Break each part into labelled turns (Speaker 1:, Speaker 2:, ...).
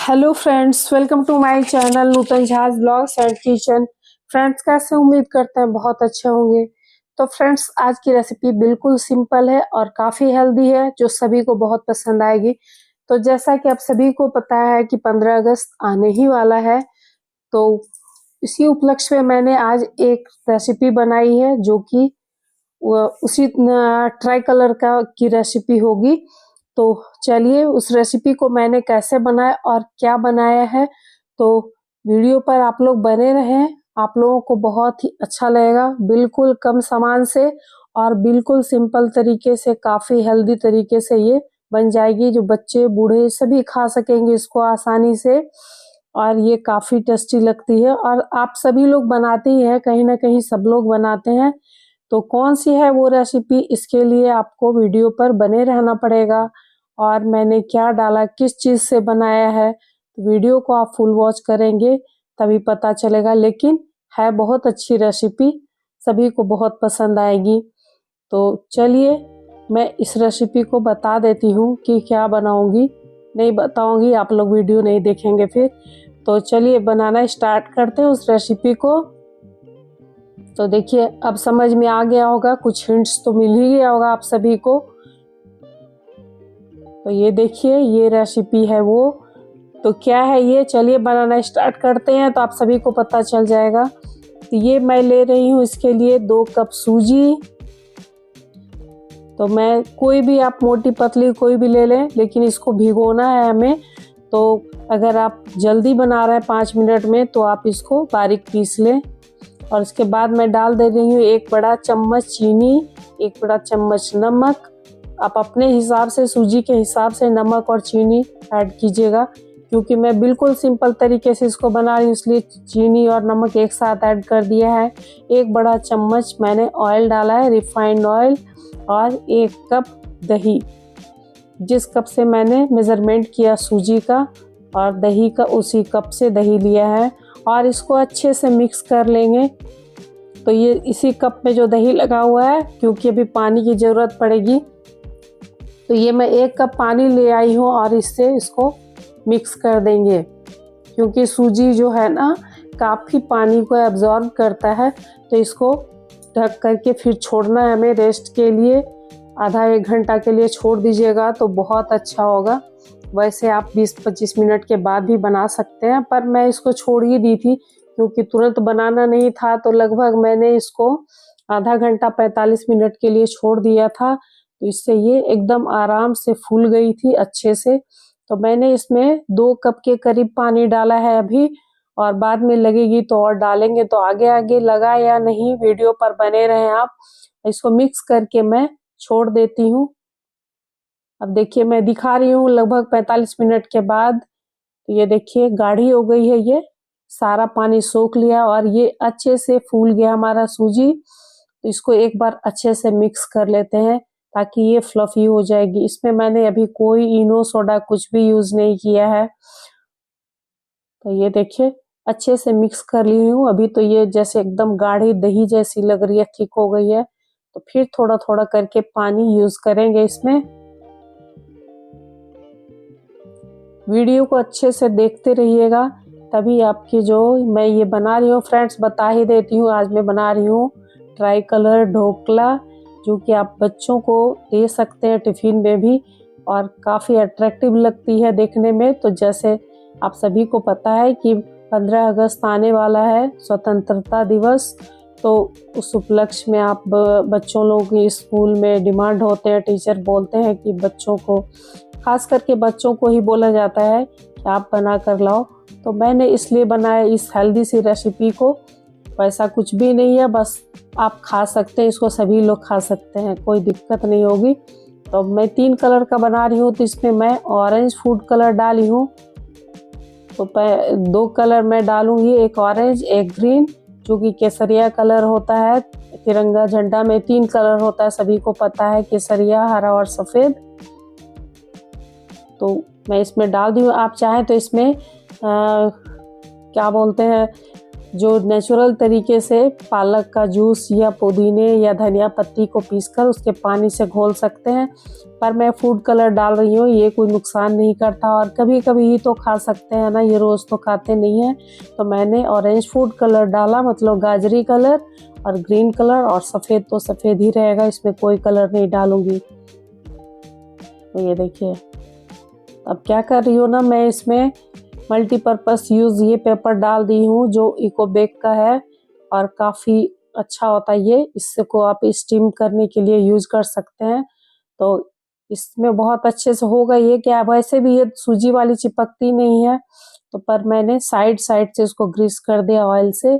Speaker 1: Hello friends, welcome to my channel Nutan झाज blogs and kitchen. Friends, कैसे उम्मीद करते हैं बहुत अच्छे होंगे। तो फ्रेंड्स, आज की रेसिपी बिल्कुल सिंपल है और काफ़ी हेल्दी है जो सभी को बहुत पसंद आएगी। तो जैसा कि आप सभी को पता है कि 15 अगस्त आने ही वाला है, तो इसी उपलक्ष्य में मैंने आज एक रेसिपी बनाई है जो कि उसी ट्राई कलर की रेसिपी होगी। तो चलिए उस रेसिपी को मैंने कैसे बनाया और क्या बनाया है, तो वीडियो पर आप लोग बने रहें। आप लोगों को बहुत ही अच्छा लगेगा, बिल्कुल कम सामान से और बिल्कुल सिंपल तरीके से, काफ़ी हेल्दी तरीके से ये बन जाएगी, जो बच्चे बूढ़े सभी खा सकेंगे इसको आसानी से। और ये काफ़ी टेस्टी लगती है और आप सभी लोग बनाते ही हैं, कहीं ना कहीं सब लोग बनाते हैं। तो कौन सी है वो रेसिपी, इसके लिए आपको वीडियो पर बने रहना पड़ेगा। और मैंने क्या डाला, किस चीज़ से बनाया है, तो वीडियो को आप फुल वॉच करेंगे तभी पता चलेगा। लेकिन है बहुत अच्छी रेसिपी, सभी को बहुत पसंद आएगी। तो चलिए मैं इस रेसिपी को बता देती हूँ कि क्या बनाऊँगी। नहीं बताऊँगी, आप लोग वीडियो नहीं देखेंगे फिर। तो चलिए बनाना स्टार्ट करते हैं उस रेसिपी को। तो देखिए अब समझ में आ गया होगा, कुछ हिंट्स तो मिल ही गया होगा आप सभी को। तो ये देखिए ये रेसिपी है वो। तो क्या है ये, चलिए बनाना स्टार्ट करते हैं तो आप सभी को पता चल जाएगा। तो ये मैं ले रही हूँ इसके लिए 2 कप सूजी। तो मैं कोई भी, आप मोटी पतली कोई भी ले लें, लेकिन इसको भिगोना है हमें। तो अगर आप जल्दी बना रहे हैं 5 मिनट में, तो आप इसको बारीक पीस लें। और इसके बाद मैं डाल दे रही हूँ 1 बड़ा चम्मच चीनी, 1 बड़ा चम्मच नमक। आप अपने हिसाब से, सूजी के हिसाब से नमक और चीनी ऐड कीजिएगा, क्योंकि मैं बिल्कुल सिंपल तरीके से इसको बना रही हूँ, इसलिए चीनी और नमक एक साथ ऐड कर दिया है। 1 बड़ा चम्मच मैंने ऑयल डाला है, रिफाइंड ऑयल। और 1 कप दही, जिस कप से मैंने मेज़रमेंट किया सूजी का और दही का, उसी कप से दही लिया है। और इसको अच्छे से मिक्स कर लेंगे। तो ये इसी कप में जो दही लगा हुआ है, क्योंकि अभी पानी की ज़रूरत पड़ेगी, तो ये मैं 1 कप पानी ले आई हूँ और इससे इसको मिक्स कर देंगे। क्योंकि सूजी जो है ना, काफ़ी पानी को एब्जॉर्ब करता है, तो इसको ढक करके फिर छोड़ना है हमें रेस्ट के लिए। आधा 1 घंटा के लिए छोड़ दीजिएगा तो बहुत अच्छा होगा। वैसे आप 20-25 मिनट के बाद भी बना सकते हैं, पर मैं इसको छोड़ ही दी थी क्योंकि तुरंत बनाना नहीं था। तो लगभग मैंने इसको आधा घंटा 45 मिनट के लिए छोड़ दिया था। तो इससे ये एकदम आराम से फूल गई थी अच्छे से। तो मैंने इसमें 2 कप के करीब पानी डाला है अभी, और बाद में लगेगी तो और डालेंगे। तो आगे आगे लगा या नहीं, वीडियो पर बने रहें आप। इसको मिक्स करके मैं छोड़ देती हूँ। अब देखिए मैं दिखा रही हूँ लगभग 45 मिनट के बाद। तो ये देखिए गाढ़ी हो गई है, ये सारा पानी सोख लिया और ये अच्छे से फूल गया हमारा सूजी। तो इसको एक बार अच्छे से मिक्स कर लेते हैं ताकि ये फ्लफी हो जाएगी। इसमें मैंने अभी कोई इनो सोडा कुछ भी यूज़ नहीं किया है। तो ये देखिए अच्छे से मिक्स कर ली हूँ अभी। तो ये जैसे एकदम गाढ़ी दही जैसी लग रही है, ठीक हो गई है। तो फिर थोड़ा थोड़ा करके पानी यूज़ करेंगे इसमें। वीडियो को अच्छे से देखते रहिएगा, तभी आपकी जो मैं ये बना रही हूँ, फ्रेंड्स बता ही देती हूँ, आज मैं बना रही हूँ ट्राई कलर ढोकला, जो कि आप बच्चों को दे सकते हैं टिफ़िन में भी, और काफ़ी अट्रैक्टिव लगती है देखने में। तो जैसे आप सभी को पता है कि 15 अगस्त आने वाला है, स्वतंत्रता दिवस। तो उस उपलक्ष्य में आप बच्चों लोग की स्कूल में डिमांड होते हैं, टीचर बोलते हैं कि बच्चों को, खास करके बच्चों को ही बोला जाता है कि आप बना कर लाओ। तो मैंने इसलिए बनाया इस हेल्दी सी रेसिपी को। वैसा कुछ भी नहीं है, बस आप खा सकते हैं इसको, सभी लोग खा सकते हैं, कोई दिक्कत नहीं होगी। तो मैं 3 कलर का बना रही हूँ, तो इसमें मैं ऑरेंज फूड कलर डाली हूँ। तो 2 कलर मैं डालूंगी, एक ऑरेंज एक ग्रीन, जो कि केसरिया कलर होता है। तिरंगा झंडा में 3 कलर होता है, सभी को पता है, केसरिया, हरा और सफ़ेद। तो मैं इसमें डाल दी हूँ। आप चाहें तो इसमें क्या बोलते हैं, जो नेचुरल तरीके से पालक का जूस या पुदीने या धनिया पत्ती को पीसकर उसके पानी से घोल सकते हैं, पर मैं फूड कलर डाल रही हूँ, ये कोई नुकसान नहीं करता और कभी कभी ही तो खा सकते हैं ना, ये रोज़ तो खाते नहीं हैं। तो मैंने ऑरेंज फूड कलर डाला, मतलब गाजरी कलर, और ग्रीन कलर, और सफ़ेद तो सफ़ेद ही रहेगा, इसमें कोई कलर नहीं डालूंगी। तो ये देखिए, अब क्या कर रही हूँ ना, मैं इसमें मल्टीपर्पज़ यूज़ ये पेपर डाल दी हूँ जो इकोबेक का है और काफ़ी अच्छा होता है ये। इससे को आप स्टीम करने के लिए यूज़ कर सकते हैं। तो इसमें बहुत अच्छे से होगा ये, क्या वैसे भी ये सूजी वाली चिपकती नहीं है, तो पर मैंने साइड साइड से इसको ग्रीस कर दिया ऑयल से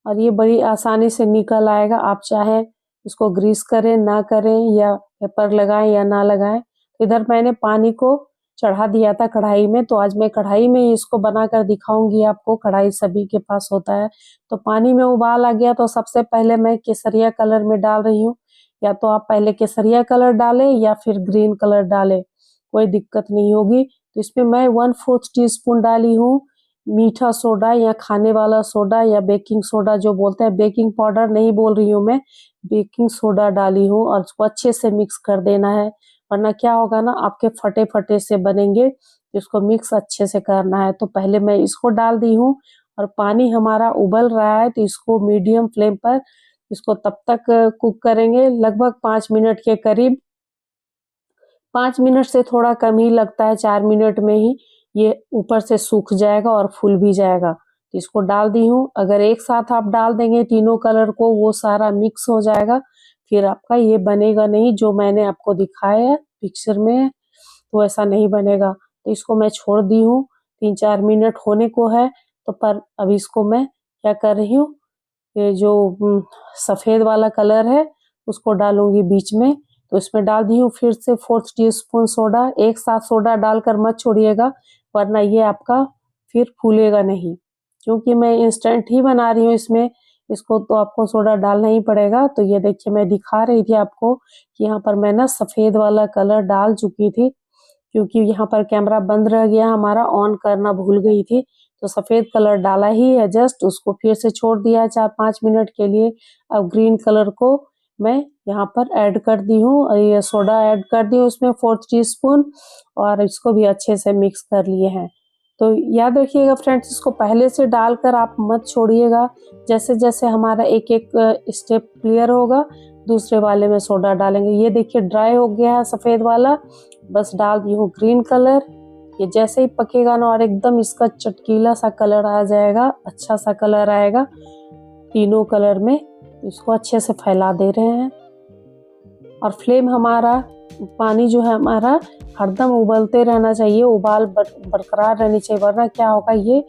Speaker 1: और ये बड़ी आसानी से निकल आएगा। आप चाहे इसको ग्रीस करें ना करें, या पेपर लगाएं या ना लगाएं। इधर मैंने पानी को चढ़ा दिया था कढ़ाई में, तो आज मैं कढ़ाई में ही इसको बनाकर दिखाऊंगी आपको। कढ़ाई सभी के पास होता है। तो पानी में उबाल आ गया तो सबसे पहले मैं केसरिया कलर में डाल रही हूँ। या तो आप पहले केसरिया कलर डालें या फिर ग्रीन कलर डालें, कोई दिक्कत नहीं होगी। तो इसमें मैं 1/4 टीस्पून डाली हूँ मीठा सोडा या खाने वाला सोडा या बेकिंग सोडा जो बोलते हैं, बेकिंग पाउडर नहीं बोल रही हूँ मैं, बेकिंग सोडा डाली हूँ। और उसको अच्छे से मिक्स कर देना है, वरना क्या होगा ना, आपके फटे फटे से बनेंगे। इसको मिक्स अच्छे से करना है। तो पहले मैं इसको डाल दी हूँ और पानी हमारा उबल रहा है, तो इसको मीडियम फ्लेम पर इसको तब तक कुक करेंगे, लगभग 5 मिनट के करीब। 5 मिनट से थोड़ा कम ही लगता है, 4 मिनट में ही ये ऊपर से सूख जाएगा और फूल भी जाएगा। तो इसको डाल दी हूँ। अगर एक साथ आप डाल देंगे तीनों कलर को, वो सारा मिक्स हो जाएगा, फिर आपका ये बनेगा नहीं जो मैंने आपको दिखाया है पिक्चर में, तो ऐसा नहीं बनेगा। तो इसको मैं छोड़ दी हूँ, 3-4 मिनट होने को है। तो पर अब इसको मैं क्या कर रही हूँ, ये जो सफ़ेद वाला कलर है उसको डालूंगी बीच में। तो इसमें डाल दी हूँ फिर से 4 टीस्पून सोडा। एक साथ सोडा डालकर मत छोड़िएगा, वरना ये आपका फिर फूलेगा नहीं, क्योंकि मैं इंस्टेंट ही बना रही हूँ इसमें, इसको तो आपको सोडा डालना ही पड़ेगा। तो ये देखिए, मैं दिखा रही थी आपको कि यहाँ पर मैं ना सफ़ेद वाला कलर डाल चुकी थी, क्योंकि यहाँ पर कैमरा बंद रह गया हमारा, ऑन करना भूल गई थी। तो सफ़ेद कलर डाला ही है जस्ट, उसको फिर से छोड़ दिया 4-5 मिनट के लिए। अब ग्रीन कलर को मैं यहाँ पर ऐड कर दी हूँ और ये सोडा ऐड कर दी हूँ उसमें 4 टीस्पून, और इसको भी अच्छे से मिक्स कर लिए हैं। तो याद रखिएगा फ्रेंड्स, इसको पहले से डालकर आप मत छोड़िएगा। जैसे जैसे हमारा एक एक स्टेप क्लियर होगा, दूसरे वाले में सोडा डालेंगे। ये देखिए ड्राई हो गया है सफ़ेद वाला, बस डाल दी हूँ ग्रीन कलर। ये जैसे ही पकेगा ना और एकदम इसका चटकीला सा कलर आ जाएगा, अच्छा सा कलर आएगा तीनों कलर में। इसको अच्छे से फैला दे रहे हैं और फ्लेम हमारा, पानी जो है हमारा हरदम उबलते रहना चाहिए, उबाल बरकरार रहनी चाहिए, वरना क्या होगा, ये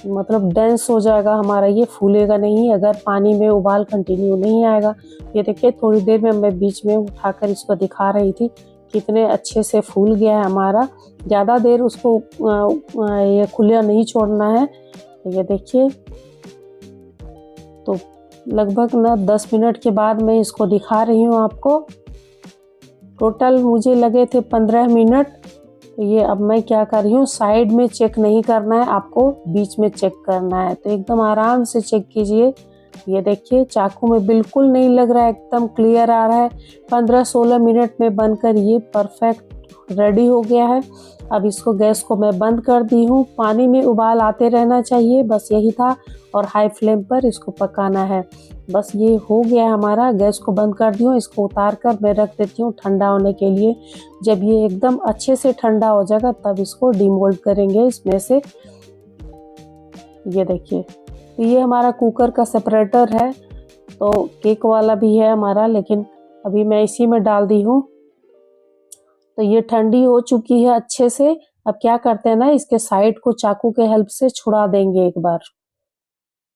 Speaker 1: मतलब डेंस हो जाएगा हमारा, ये फूलेगा नहीं अगर पानी में उबाल कंटिन्यू नहीं आएगा। ये देखिए थोड़ी देर में मैं बीच में उठाकर इसको दिखा रही थी कितने अच्छे से फूल गया है हमारा। ज़्यादा देर उसको ये खुला नहीं छोड़ना है। ये देखिए, तो लगभग ना 10 मिनट के बाद मैं इसको दिखा रही हूँ आपको। टोटल मुझे लगे थे 15 मिनट। तो ये अब मैं क्या कर रही हूँ, साइड में चेक नहीं करना है आपको, बीच में चेक करना है। तो एकदम आराम से चेक कीजिए। ये देखिए चाकू में बिल्कुल नहीं लग रहा है, एकदम क्लियर आ रहा है। 15-16 मिनट में बनकर ये परफेक्ट रेडी हो गया है। अब इसको गैस को मैं बंद कर दी हूँ। पानी में उबाल आते रहना चाहिए, बस यही था, और हाई फ्लेम पर इसको पकाना है। बस ये हो गया हमारा। गैस को बंद कर दी हूँ, इसको उतार कर मैं रख देती हूँ ठंडा होने के लिए। जब ये एकदम अच्छे से ठंडा हो जाएगा तब इसको डिमोल्ड करेंगे इसमें से। ये देखिए, तो ये हमारा कुकर का सेपरेटर है, तो केक वाला भी है हमारा, लेकिन अभी मैं इसी में डाल दी हूँ। तो ये ठंडी हो चुकी है अच्छे से। अब क्या करते हैं ना, इसके साइड को चाकू के हेल्प से छुड़ा देंगे एक बार,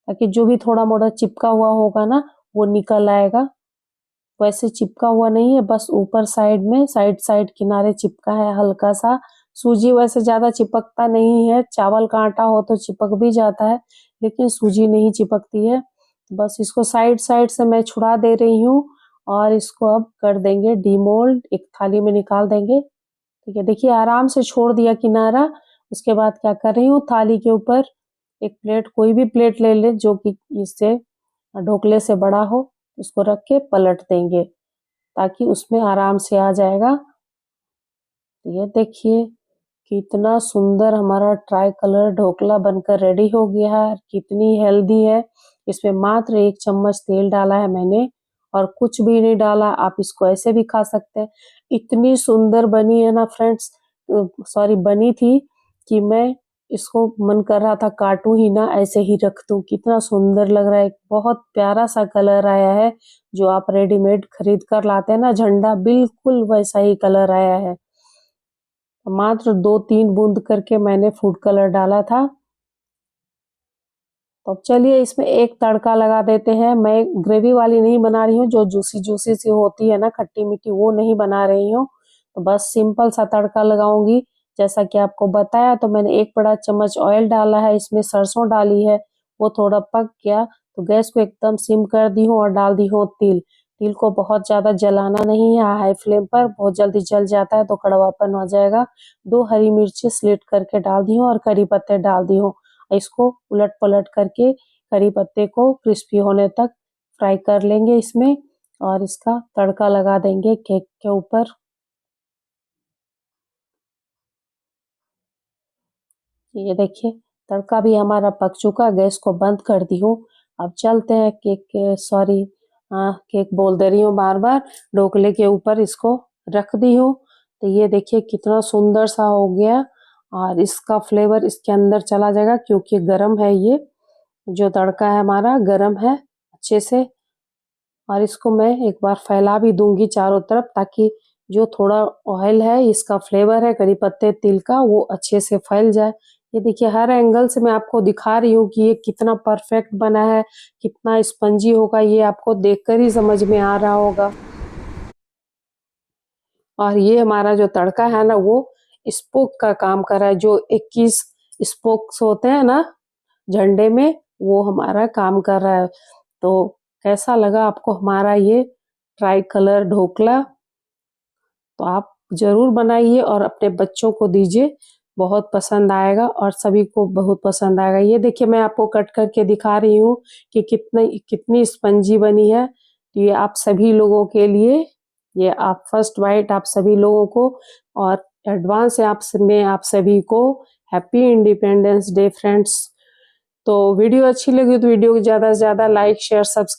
Speaker 1: ताकि जो भी थोड़ा मोड़ा चिपका हुआ होगा ना वो निकल आएगा। वैसे चिपका हुआ नहीं है, बस ऊपर साइड में साइड किनारे चिपका है हल्का सा। सूजी वैसे ज़्यादा चिपकता नहीं है, चावल का आटा हो तो चिपक भी जाता है, लेकिन सूजी नहीं चिपकती है। बस इसको साइड से मैं छुड़ा दे रही हूँ और इसको अब कर देंगे डीमोल्ड, एक थाली में निकाल देंगे। ठीक है, देखिए आराम से छोड़ दिया किनारा। उसके बाद क्या कर रही हूँ, थाली के ऊपर एक प्लेट, कोई भी प्लेट ले ले जो कि इससे ढोकले से बड़ा हो, इसको रख के पलट देंगे ताकि उसमें आराम से आ जाएगा। ये देखिए कितना सुंदर हमारा ट्राई कलर ढोकला बनकर रेडी हो गया है। कितनी हेल्दी है। इसमें मात्र 1 चम्मच तेल डाला है मैंने और कुछ भी नहीं डाला। आप इसको ऐसे भी खा सकते हैं। इतनी सुंदर बनी है ना फ्रेंड्स, सॉरी बनी थी कि मैं इसको मन कर रहा था काटूं ही ना, ऐसे ही रख दूं। कितना सुंदर लग रहा है। बहुत प्यारा सा कलर आया है। जो आप रेडीमेड खरीद कर लाते हैं ना झंडा, बिल्कुल वैसा ही कलर आया है। मात्र 2-3 बूंद करके मैंने फूड कलर डाला था। तो चलिए इसमें एक तड़का लगा देते हैं। मैं ग्रेवी वाली नहीं बना रही हूँ, जो जूसी जूसी सी होती है ना खट्टी मीठी, वो नहीं बना रही हूँ। तो बस सिंपल सा तड़का लगाऊंगी। जैसा कि आपको बताया तो मैंने 1 बड़ा चम्मच ऑयल डाला है, इसमें सरसों डाली है। वो थोड़ा पक गया तो गैस को एकदम सिम कर दी हूँ और डाल दी हूँ तिल। तिल को बहुत ज्यादा जलाना नहीं है, हाई फ्लेम पर, बहुत जल्दी जल जाता है तो कड़वापन हो जाएगा। 2 हरी मिर्ची स्लिट करके डाल दी हूँ और करी पत्ते डाल दी हूँ। इसको उलट पलट करके करी पत्ते को क्रिस्पी होने तक फ्राई कर लेंगे इसमें और इसका तड़का लगा देंगे केक के ऊपर। ये देखिए तड़का भी हमारा पक चुका, गैस को बंद कर दी हूँ। अब चलते हैं केक के, सॉरी केक बोल दे रही हूँ बार बार, ढोकले के ऊपर इसको रख दी हूँ। तो ये देखिए कितना सुंदर सा हो गया और इसका फ्लेवर इसके अंदर चला जाएगा क्योंकि गर्म है। ये जो तड़का है हमारा गर्म है अच्छे से। और इसको मैं एक बार फैला भी दूंगी चारों तरफ ताकि जो थोड़ा ऑयल है, इसका फ्लेवर है करी पत्ते तिल का, वो अच्छे से फैल जाए। ये देखिए हर एंगल से मैं आपको दिखा रही हूँ कि ये कितना परफेक्ट बना है, कितना स्पंजी होगा, ये आपको देखकर ही समझ में आ रहा होगा। और ये हमारा जो तड़का है ना, वो स्पोक का काम कर रहा है। जो 21 स्पोक्स होते हैं ना झंडे में, वो हमारा काम कर रहा है। तो कैसा लगा आपको हमारा ये ट्राई कलर ढोकला? तो आप जरूर बनाइए और अपने बच्चों को दीजिए, बहुत पसंद आएगा और सभी को बहुत पसंद आएगा। ये देखिए मैं आपको कट करके दिखा रही हूँ कि कितनी स्पंजी बनी है। तो ये आप सभी लोगों के लिए, ये आप फर्स्ट बाइट आप सभी लोगों को और एडवांस में आप सभी को हैप्पी इंडिपेंडेंस डे फ्रेंड्स। तो वीडियो अच्छी लगी तो वीडियो को ज़्यादा से ज़्यादा लाइक शेयर सब्सक्राइब